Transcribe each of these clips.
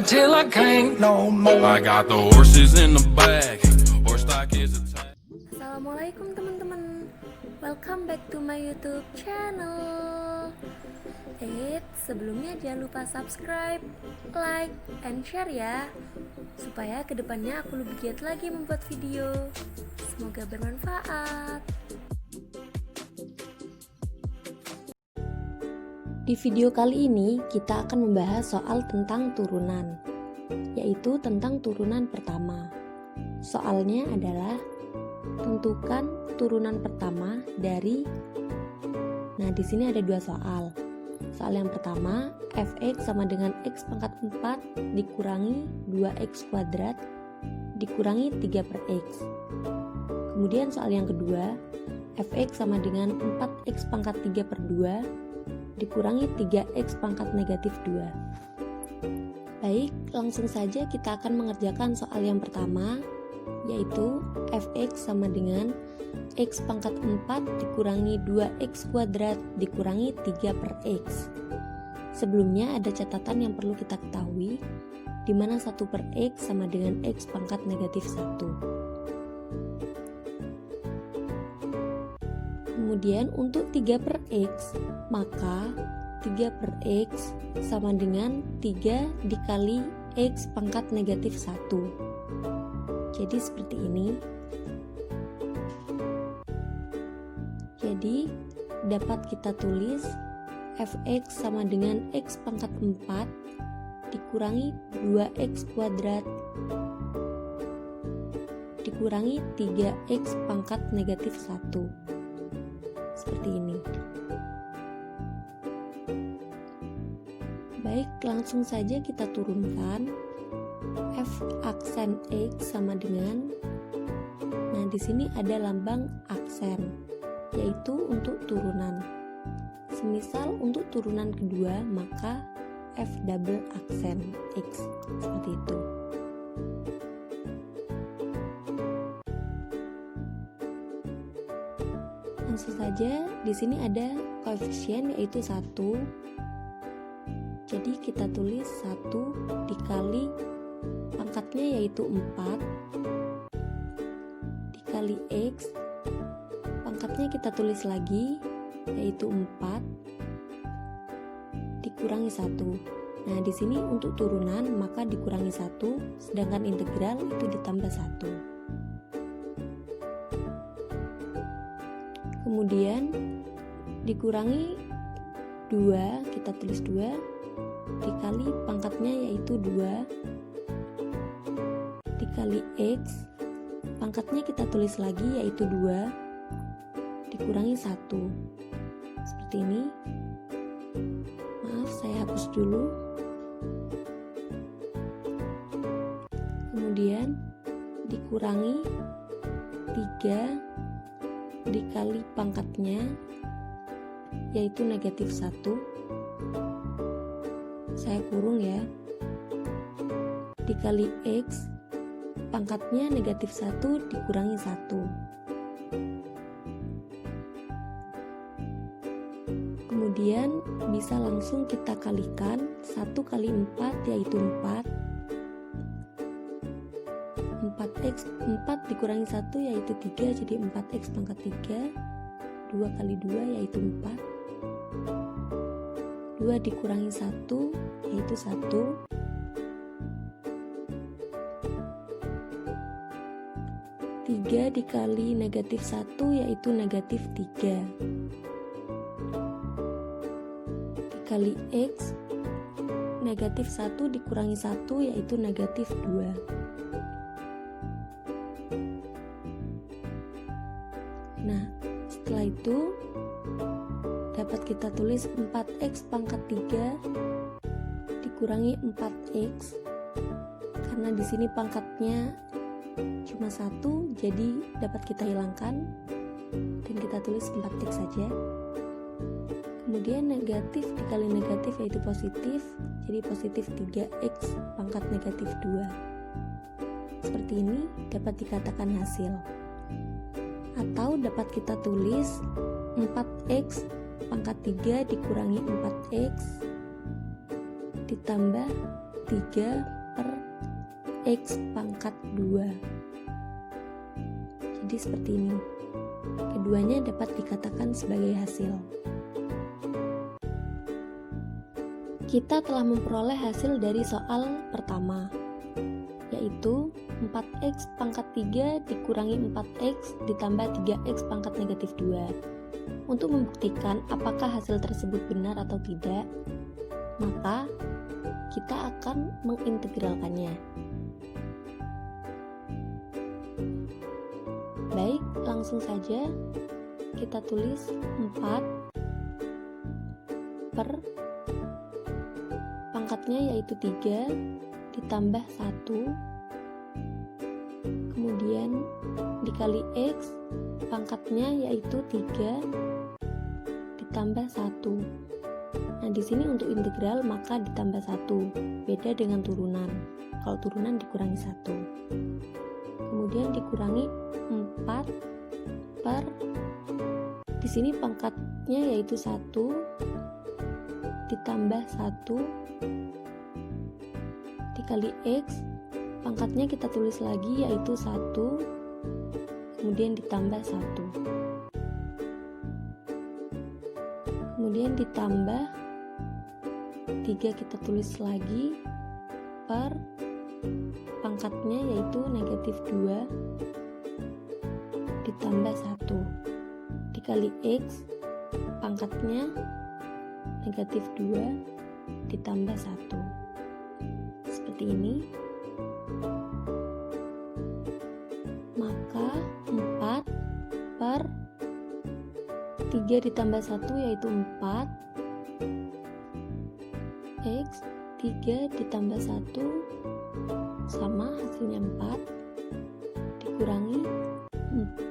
till I can't no more. I got the horses in the back, horse stock is attached. Assalamualaikum teman-teman, welcome back to my YouTube channel. Sebelumnya jangan lupa subscribe, like, and share ya, supaya kedepannya aku lebih giat lagi membuat video. Semoga bermanfaat. Di video kali ini kita akan membahas soal tentang turunan, yaitu tentang turunan pertama. Soalnya adalah tentukan turunan pertama dari. Nah, di sini ada dua soal. Soal yang pertama, fx sama dengan x pangkat 4 dikurangi 2x kuadrat dikurangi 3 per x. Kemudian soal yang kedua, fx sama dengan 4x pangkat 3 per 2 dikurangi 3x pangkat negatif 2. Baik, langsung saja kita akan mengerjakan soal yang pertama, yaitu fx sama dengan x pangkat 4 dikurangi 2x kuadrat dikurangi 3 per x. Sebelumnya ada catatan yang perlu kita ketahui, di mana 1 per x sama dengan x pangkat negatif 1. Kemudian untuk 3 per x, maka 3 per x sama dengan 3 dikali x pangkat negatif 1. Jadi seperti ini. Jadi dapat kita tulis fx sama dengan x pangkat 4 dikurangi 2x kuadrat dikurangi 3x pangkat negatif 1. Seperti ini. Baik, langsung saja kita turunkan. F aksen x sama dengan, nah di sini ada lambang aksen, yaitu untuk turunan. Semisal untuk turunan kedua, maka F double aksen x, seperti itu. Langsung saja, di sini ada koefisien yaitu 1. Jadi kita tulis 1 dikali pangkatnya yaitu 4 dikali x, pangkatnya kita tulis lagi yaitu 4 dikurangi 1. Nah, di sini untuk turunan maka dikurangi 1, sedangkan integral itu ditambah 1. Kemudian dikurangi 2, kita tulis 2 dikali pangkatnya yaitu 2 dikali x, pangkatnya kita tulis lagi yaitu 2 dikurangi 1. Seperti ini. Maaf, saya hapus dulu. Kemudian dikurangi 3 dikali pangkatnya yaitu negatif 1, saya kurung ya, dikali x, pangkatnya negatif 1 dikurangi 1. Kemudian bisa langsung kita kalikan, 1 kali 4 yaitu 4, 4 dikurangi 1 yaitu 3, jadi 4x pangkat 3, 2 kali 2 yaitu 4, 2 dikurangi 1 yaitu 1, 3 dikali negatif 1 yaitu negatif 3, dikali x, negatif 1 dikurangi 1 yaitu negatif 2. Nah, setelah itu dapat kita tulis 4x pangkat 3 dikurangi 4x, karena di sini pangkatnya cuma 1, jadi dapat kita hilangkan dan kita tulis 4x saja. Kemudian negatif dikali negatif yaitu positif, jadi positif 3x pangkat negatif 2. Seperti ini dapat dikatakan hasil. Atau dapat kita tulis 4x pangkat 3 dikurangi 4x ditambah 3 per X pangkat 2. Jadi seperti ini. Keduanya dapat dikatakan sebagai hasil. Kita telah memperoleh hasil dari soal pertama, yaitu 4x pangkat 3 dikurangi 4x ditambah 3x pangkat negatif 2. Untuk membuktikan apakah hasil tersebut benar atau tidak, maka kita akan mengintegralkannya. Baik, langsung saja kita tulis 4 per pangkatnya yaitu 3 ditambah 1, kemudian dikali X pangkatnya yaitu 3 ditambah 1. Nah, di sini untuk integral maka ditambah 1, beda dengan turunan. Kalau turunan dikurangi 1. Kemudian dikurangi 4 per, di sini pangkatnya yaitu 1 ditambah 1 dikali X, pangkatnya kita tulis lagi yaitu 1, kemudian ditambah 1. Kemudian ditambah 3 kita tulis lagi per pangkatnya yaitu negatif 2 ditambah 1 dikali X, pangkatnya negatif 2 ditambah 1. Seperti ini. Maka 4 per 3 ditambah 1 yaitu 4 X, 3 ditambah 1 sama hasilnya 4 dikurangi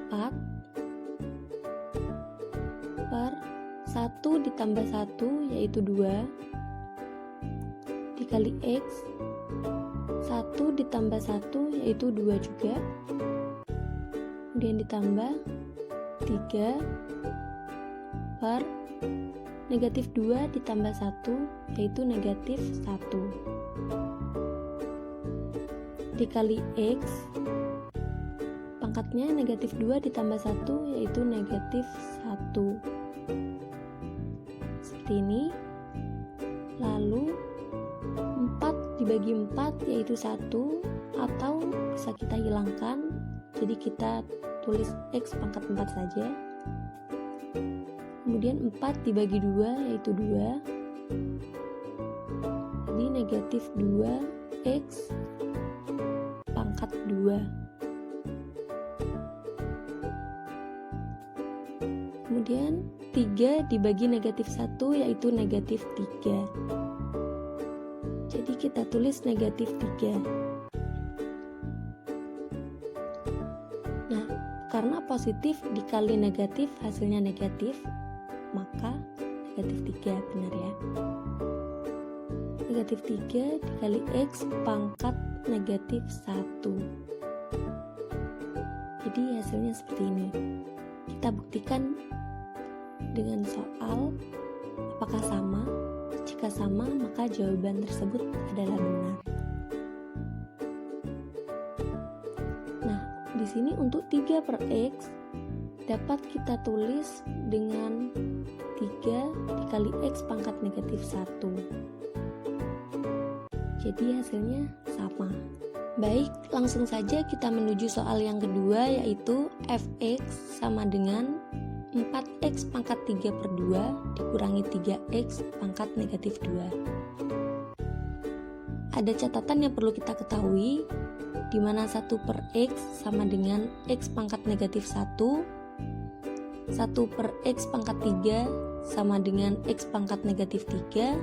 4 per 1 ditambah 1 yaitu 2 dikali X, 1 ditambah 1 yaitu 2 juga, kemudian ditambah 3 per negatif 2 ditambah 1 yaitu negatif 1 dikali X, pangkatnya negatif 2 ditambah 1 yaitu negatif 1. Seperti ini. Lalu 4 dibagi 4 yaitu 1, atau bisa kita hilangkan, jadi kita tulis X pangkat 4 saja. Kemudian 4 dibagi 2 yaitu 2, jadi negatif 2X pangkat 2. Kemudian 3 dibagi negatif 1 yaitu negatif 3, jadi kita tulis negatif 3. Nah, karena positif dikali negatif hasilnya negatif, maka negatif 3 benar ya. Negatif 3 dikali X pangkat negatif 1. Jadi hasilnya seperti ini. Kita buktikan dengan soal apakah sama. Jika sama, maka jawaban tersebut adalah benar. Nah, di sini untuk 3 per X dapat kita tulis dengan 3 dikali X pangkat negatif 1. Jadi hasilnya sama. Baik, langsung saja kita menuju soal yang kedua, yaitu fx sama dengan 4x pangkat 3 per 2 dikurangi 3x pangkat negatif 2. Ada catatan yang perlu kita ketahui, di mana 1 per x sama dengan x pangkat negatif 1, 1 per x pangkat 3 sama dengan x pangkat negatif 3,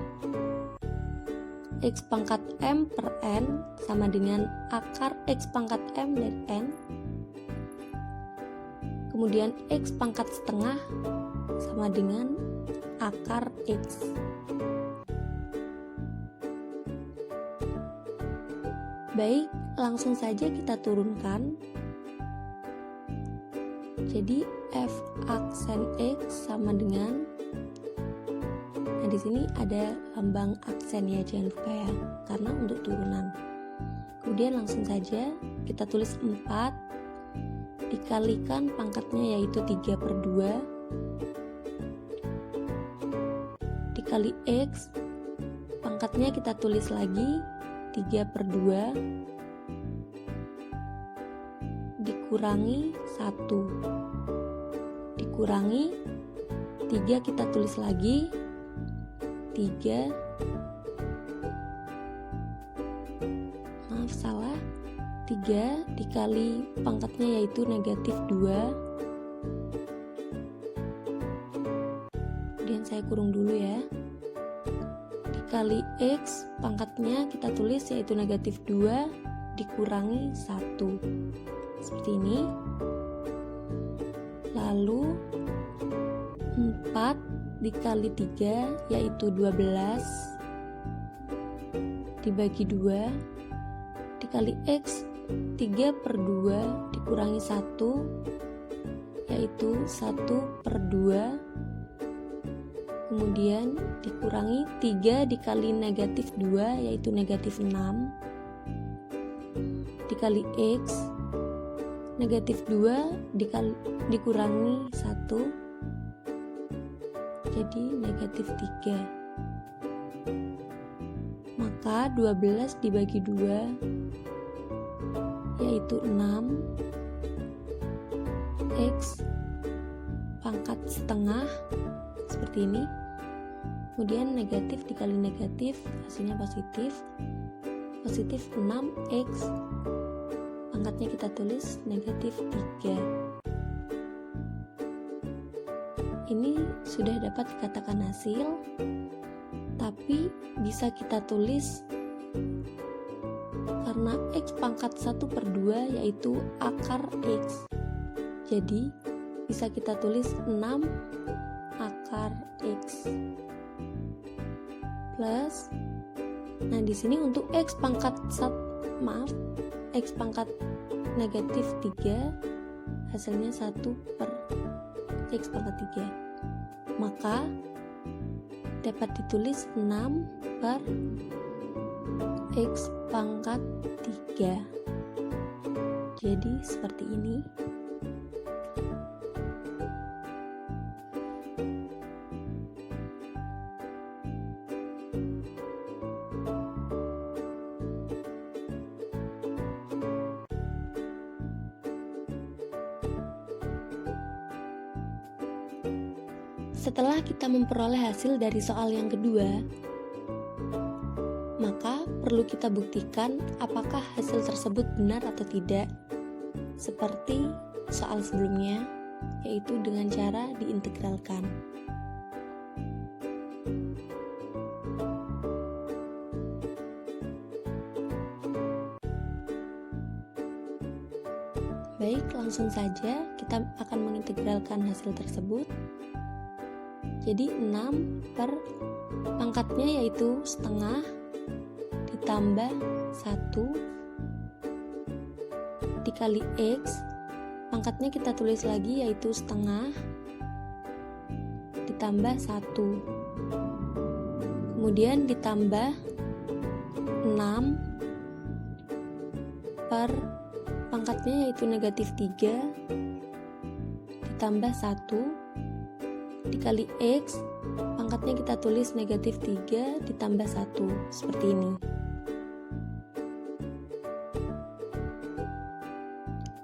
x pangkat m per n sama dengan akar x pangkat m dari n, kemudian x pangkat setengah sama dengan akar x. Baik, langsung saja kita turunkan. Jadi f aksen x sama dengan, nah di sini ada lambang aksen ya, jangan lupa ya, karena untuk turunan. Kemudian langsung saja kita tulis 4 dikalikan pangkatnya yaitu 3/2 dikali X, pangkatnya kita tulis lagi 3/2 dikurangi 1 dikurangi 3, kita tulis lagi 3, maaf salah, 3 dikali pangkatnya yaitu -2, kemudian saya kurung dulu ya, dikali X, pangkatnya kita tulis yaitu -2 dikurangi 1 seperti ini. Lalu 4 dikali 3 yaitu 12 dibagi 2 dikali X, 3/2 dikurangi 1 yaitu 1/2, kemudian dikurangi 3 dikali -2 yaitu -6 dikali X, -2 dikurangi 1 jadi -3. Maka 12 dibagi 2 yaitu 6, X pangkat setengah seperti ini, kemudian negatif dikali negatif hasilnya positif 6X, pangkatnya kita tulis -3. Ini sudah dapat dikatakan hasil, tapi bisa kita tulis karena X pangkat 1/2 yaitu akar X, jadi bisa kita tulis 6 akar X plus, nah di sini untuk X pangkat X pangkat -3 hasilnya 1/X pangkat 3, maka dapat ditulis 6/X pangkat 3. Jadi seperti ini. Setelah kita memperoleh hasil dari soal yang kedua, maka perlu kita buktikan apakah hasil tersebut benar atau tidak, seperti soal sebelumnya, yaitu dengan cara diintegralkan. Baik, langsung saja kita akan mengintegralkan hasil tersebut. Jadi 6 per pangkatnya yaitu setengah ditambah 1 dikali X, pangkatnya kita tulis lagi yaitu setengah ditambah 1, kemudian ditambah 6 per pangkatnya yaitu -3 ditambah 1 dikali X, pangkatnya kita tulis -3 ditambah 1 seperti ini.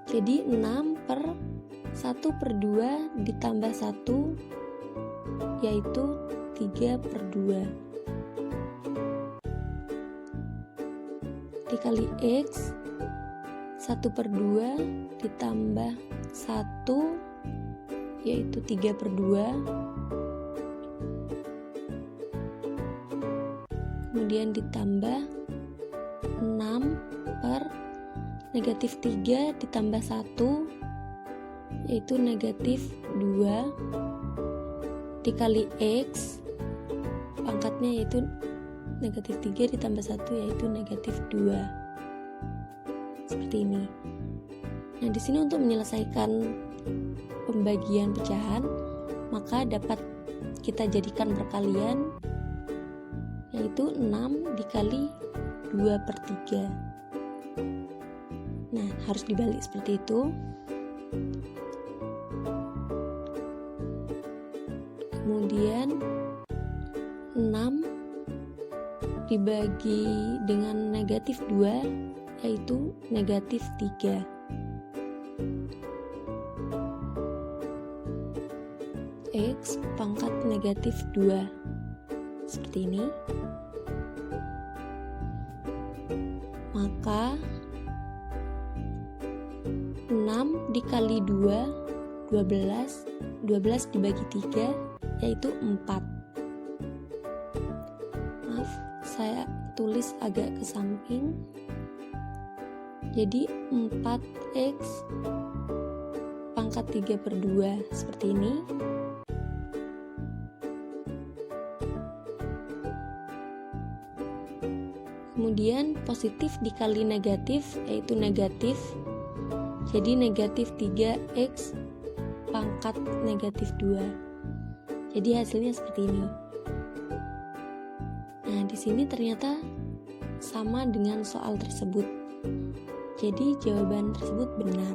Jadi 6 per 1/2 ditambah 1 yaitu 3/2 dikali X, 1/2 ditambah 1 yaitu 3/2, kemudian ditambah 6 per -3 ditambah 1 yaitu -2 dikali X, pangkatnya yaitu -3 ditambah 1 yaitu -2 seperti ini. Nah, di sini untuk menyelesaikan pembagian pecahan, maka dapat kita jadikan perkalian yaitu 6 dikali 2/3 Nah, harus dibalik seperti itu. Kemudian 6 dibagi dengan negatif 2, yaitu negatif 3. X pangkat negatif 2. Seperti ini. Maka 6 dikali 2, 12. 12 dibagi 3, yaitu 4. Maaf, saya tulis agak ke samping. Jadi 4x pangkat 3/2 seperti ini. Kemudian positif dikali negatif, yaitu negatif. Jadi negatif 3x pangkat negatif 2. Jadi hasilnya seperti ini. Nah, di sini ternyata sama dengan soal tersebut. Jadi jawaban tersebut benar.